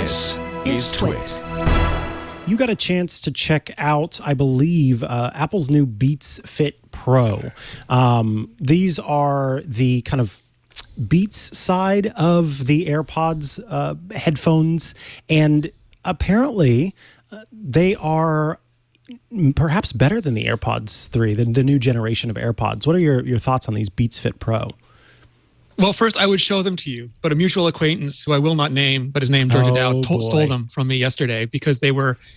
This is TWiT. You got a chance to check out, I believe, Apple's new Beats Fit Pro. These are the kind of Beats side of the AirPods headphones, and apparently they are perhaps better than the AirPods 3, the new generation of AirPods. What are your thoughts on these Beats Fit Pro? Well, first, I would show them to you, but a mutual acquaintance who I will not name, but his name, Georgia Dowd, stole them from me yesterday because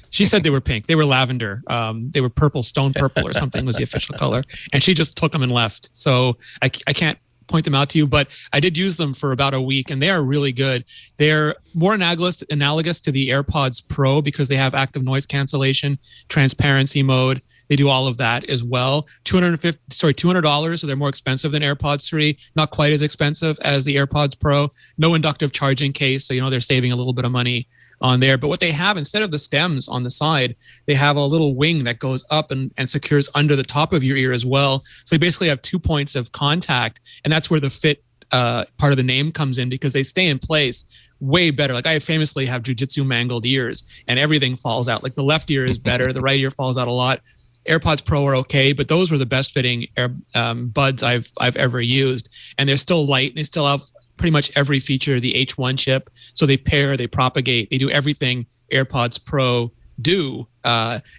she said they were pink. They were lavender. They were purple, stone purple or something was the official color. And she just took them and left. So I can't point them out to you, but I did use them for about a week and they are really good. They're more analogous to the AirPods Pro because they have active noise cancellation, transparency mode. They do all of that as well. $200, so they're more expensive than AirPods 3, not quite as expensive as the AirPods Pro. No inductive charging case, so they're saving a little bit of money on there. But what they have, instead of the stems on the side, they have a little wing that goes up and secures under the top of your ear as well. So you basically have 2 points of contact, and that's where the fit part of the name comes in because they stay in place way better. Like I famously have jujitsu mangled ears and everything falls out. Like the left ear is better, the right ear falls out a lot. AirPods Pro are okay, but those were the best fitting buds I've ever used, and they're still light and they still have pretty much every feature of the H1 chip. So they pair, they propagate, they do everything AirPods Pro do,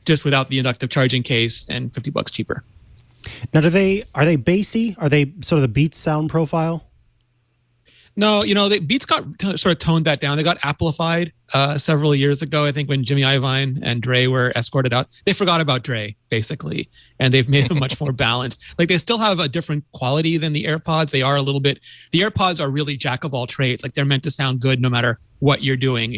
just without the inductive charging case and $50 cheaper. Now, are they bassy? Are they sort of the Beats sound profile? No, the Beats got sort of toned that down. They got amplified several years ago. I think when Jimmy Iovine and Dre were escorted out, they forgot about Dre basically, and they've made them much more balanced. Like they still have a different quality than the AirPods. They are the AirPods are really jack of all trades. Like they're meant to sound good no matter what you're doing.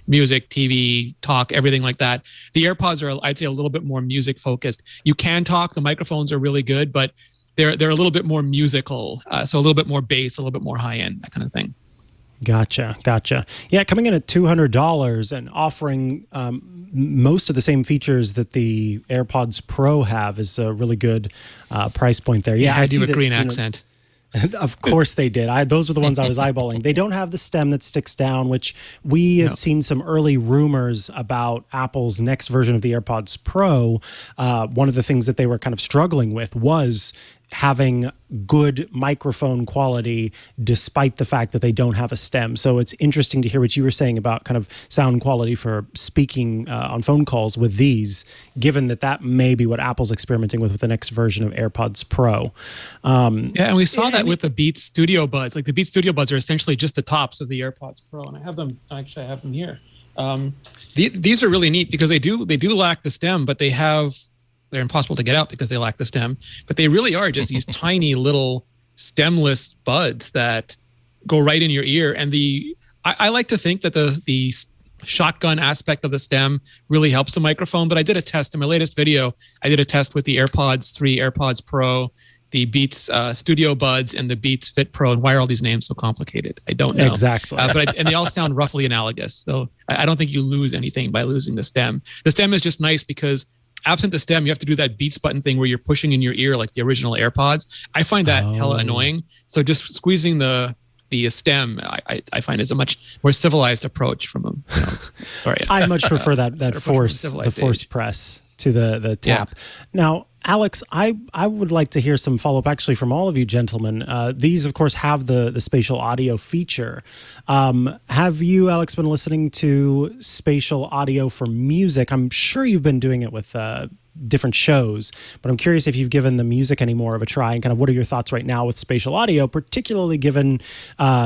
Music, TV, talk, everything like that. The AirPods are, I'd say, a little bit more music focused. You can talk. The microphones are really good, but they're a little bit more musical, so a little bit more bass, a little bit more high end, that kind of thing. Gotcha. Yeah, coming in at $200 and offering most of the same features that the AirPods Pro have is a really good price point there. Yeah, I do a green accent. Of course they did. Those are the ones I was eyeballing. They don't have the stem that sticks down, which we had seen some early rumors about Apple's next version of the AirPods Pro. One of the things that they were kind of struggling with was having good microphone quality despite the fact that they don't have a stem. So it's interesting to hear what you were saying about kind of sound quality for speaking on phone calls with these, given that may be what Apple's experimenting with the next version of AirPods Pro. And we saw that with the Beats Studio Buds. Like the Beats Studio Buds are essentially just the tops of the AirPods Pro, and I have them here. These are really neat because they do lack the stem, but they're impossible to get out because they lack the stem, but they really are just these tiny little stemless buds that go right in your ear. And I like to think that the shotgun aspect of the stem really helps the microphone, but I did a test in my latest video. I did a test with the AirPods 3, AirPods Pro, the Beats Studio Buds, and the Beats Fit Pro. And why are all these names so complicated? I don't know. Exactly. And they all sound roughly analogous. So I don't think you lose anything by losing the stem. The stem is just nice because absent the stem, you have to do that Beats button thing where you're pushing in your ear like the original AirPods. I find that hella annoying. So just squeezing the stem, I find is a much more civilized approach from them. Sorry, I much prefer that force press to the tap. Yeah. Now, Alex, I would like to hear some follow-up actually from all of you gentlemen. These, of course, have the spatial audio feature. Have you, Alex, been listening to spatial audio for music? I'm sure you've been doing it with different shows, but I'm curious if you've given the music any more of a try and kind of what are your thoughts right now with spatial audio, particularly given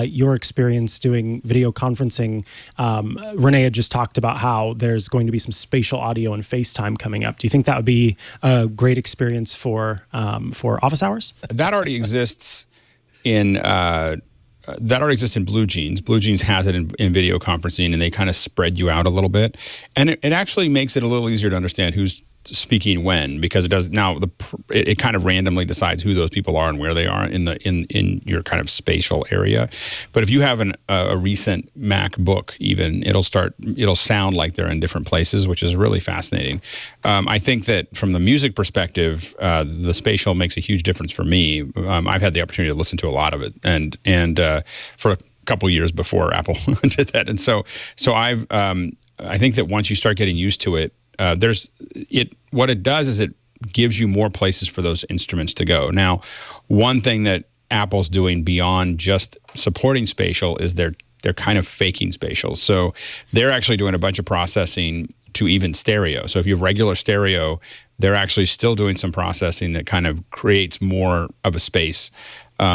your experience doing video conferencing. Rene had just talked about how there's going to be some spatial audio and FaceTime coming up. Do you think that would be a great experience for office hours? That already exists in Blue Jeans. Blue Jeans has it in video conferencing, and they kind of spread you out a little bit, and it actually makes it a little easier to understand who's speaking when, because it does now. It kind of randomly decides who those people are and where they are in your kind of spatial area. But if you have a recent MacBook, even it'll sound like they're in different places, which is really fascinating. I think that from the music perspective, the spatial makes a huge difference for me. I've had the opportunity to listen to a lot of it, and for a couple years before Apple did that. And so I think that once you start getting used to it, what it does is it gives you more places for those instruments to go. Now, one thing that Apple's doing beyond just supporting spatial is they're kind of faking spatial. So they're actually doing a bunch of processing to even stereo. So if you have regular stereo, they're actually still doing some processing that kind of creates more of a space.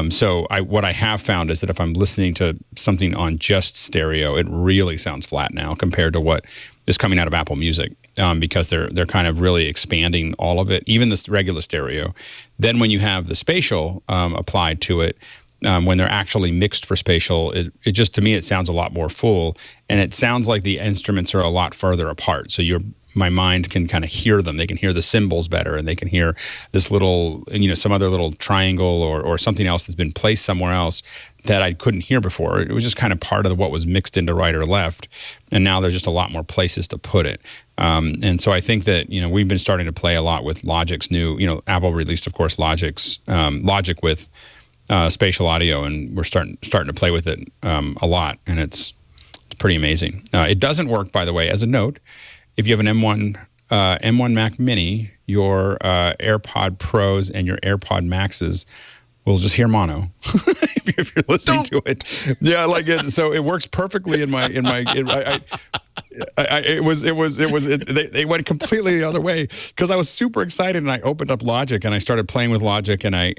So what I have found is that if I'm listening to something on just stereo, it really sounds flat now compared to what is coming out of Apple Music, because they're kind of really expanding all of it, even this regular stereo. Then when you have the spatial applied to it, when they're actually mixed for spatial, it just, to me, it sounds a lot more full, and it sounds like the instruments are a lot further apart. So my mind can kind of hear them. They can hear the cymbals better, and they can hear this little, some other little triangle or something else that's been placed somewhere else that I couldn't hear before. It was just kind of part of what was mixed into right or left, and now there's just a lot more places to put it. And so I think that, we've been starting to play a lot with Logic's new, Apple released, of course, Logic with spatial audio, and we're starting to play with it a lot, and it's pretty amazing. It doesn't work, by the way, as a note, if you have an M1 Mac Mini, your AirPod Pros and your AirPod Maxes will just hear mono if you're listening to it. Yeah, so it works perfectly in my. They went completely the other way because I was super excited, and I opened up Logic and I started playing with Logic, and I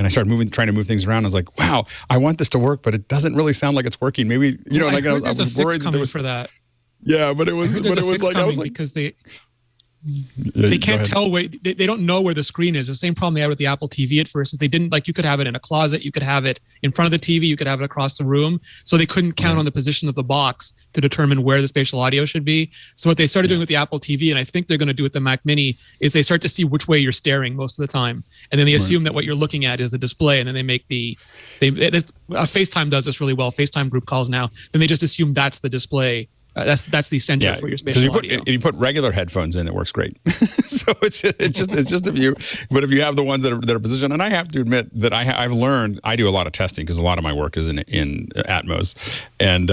started trying to move things around. I was like, wow, I want this to work, but it doesn't really sound like it's working. Maybe I was worried that there was for that. Yeah, but it was like I was like, because they can't tell where they don't know where the screen is. The same problem they had with the Apple TV at first is they didn't, like, you could have it in a closet, you could have it in front of the TV, you could have it across the room. So they couldn't count on the position of the box to determine where the spatial audio should be. So what they started doing with the Apple TV, and I think they're going to do with the Mac Mini, is they start to see which way you're staring most of the time, and then they assume that what you're looking at is the display, and then they make FaceTime does this really well. FaceTime group calls now, then they just assume that's the display. That's the center for your spatial audio. If you put regular headphones in, it works great. So it's just if you, but if you have the ones that are positioned, and I have to admit that I've learned, I do a lot of testing because a lot of my work is in Atmos, and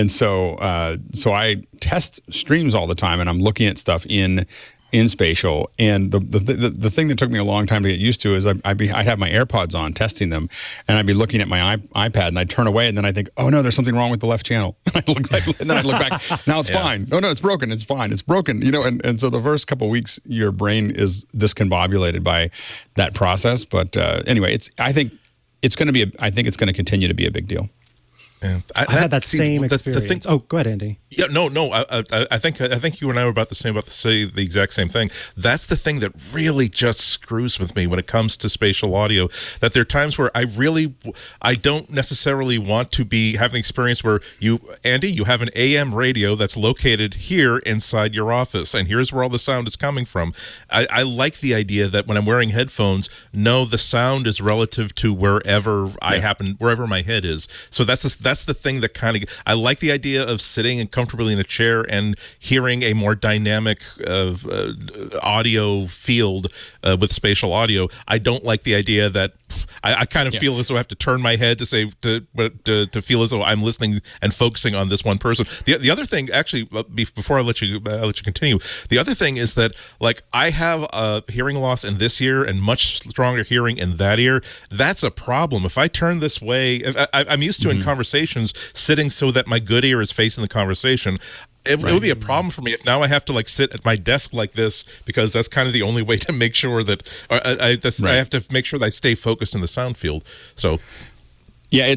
so I test streams all the time, and I'm looking at stuff in spatial, and the thing that took me a long time to get used to is I'd have my AirPods on testing them, and I'd be looking at my iPad, and I'd turn away, and then I think, oh no, there's something wrong with the left channel. And then I look back, now it's fine. Oh no, it's broken. It's fine. It's broken. And so the first couple of weeks, your brain is discombobulated by that process. But anyway, I think it's going to continue to be a big deal. Yeah. I had that same experience. Go ahead, Andy. Yeah, no. I think you and I were about to say the exact same thing. That's the thing that really just screws with me when it comes to spatial audio. That there are times where I don't necessarily want to be having an experience where Andy, you have an AM radio that's located here inside your office, and here's where all the sound is coming from. I like the idea that when I'm wearing headphones, the sound is relative to wherever wherever my head is. So that's the thing that kind of, I like the idea of sitting and comfortably in a chair and hearing a more dynamic audio field with spatial audio. I don't like the idea that I kind of feel as though I have to turn my head to feel as though I'm listening and focusing on this one person. The other thing, actually, before I let you continue, the other thing is that, like, I have a hearing loss in this ear and much stronger hearing in that ear. That's a problem. If I turn this way, I'm used to in conversations sitting so that my good ear is facing the conversation. It would be a problem for me if now I have to like sit at my desk like this, because that's kind of the only way to make sure that I have to make sure that I stay focused in the sound field. So. Yeah,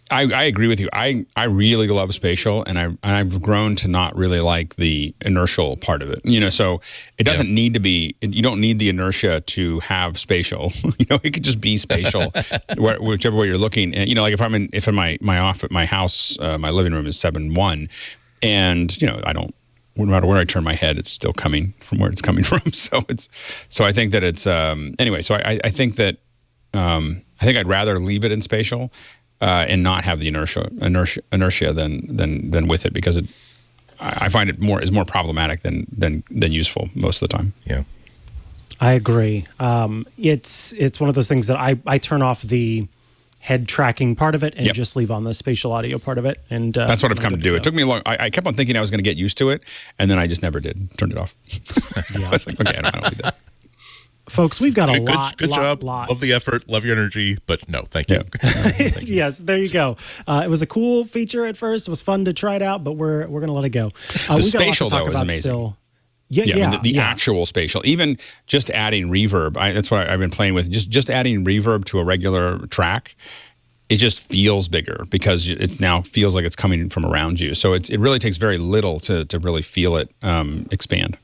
I agree with you. I really love spatial, and I've grown to not really like the inertial part of it. So it doesn't need to be. You don't need the inertia to have spatial. It could just be spatial, whichever way you're looking. And like if in my house, my living room is 7.1, and no matter where I turn my head, it's still coming from where it's coming from. So I think that it's anyway. So I think that. I think I'd rather leave it in spatial and not have the inertia than with it, because I find it is more problematic than useful most of the time. Yeah, I agree. It's one of those things that I turn off the head tracking part of it and just leave on the spatial audio part of it. And that's what I've come to do. It took me a long. I kept on thinking I was going to get used to it, and then I just never did. Turned it off. I was like, okay, I don't need that. Folks, we've got a lot. Good job. Love the effort. Love your energy. But no, thank you. Thank you. Yes, there you go. It was a cool feature at first. It was fun to try it out, but we're going to let it go. The spatial, though, is amazing. Still. The actual spatial. Even just adding reverb. That's what I've been playing with. Just adding reverb to a regular track. It just feels bigger because it now feels like it's coming from around you. So it really takes very little to really feel it expand.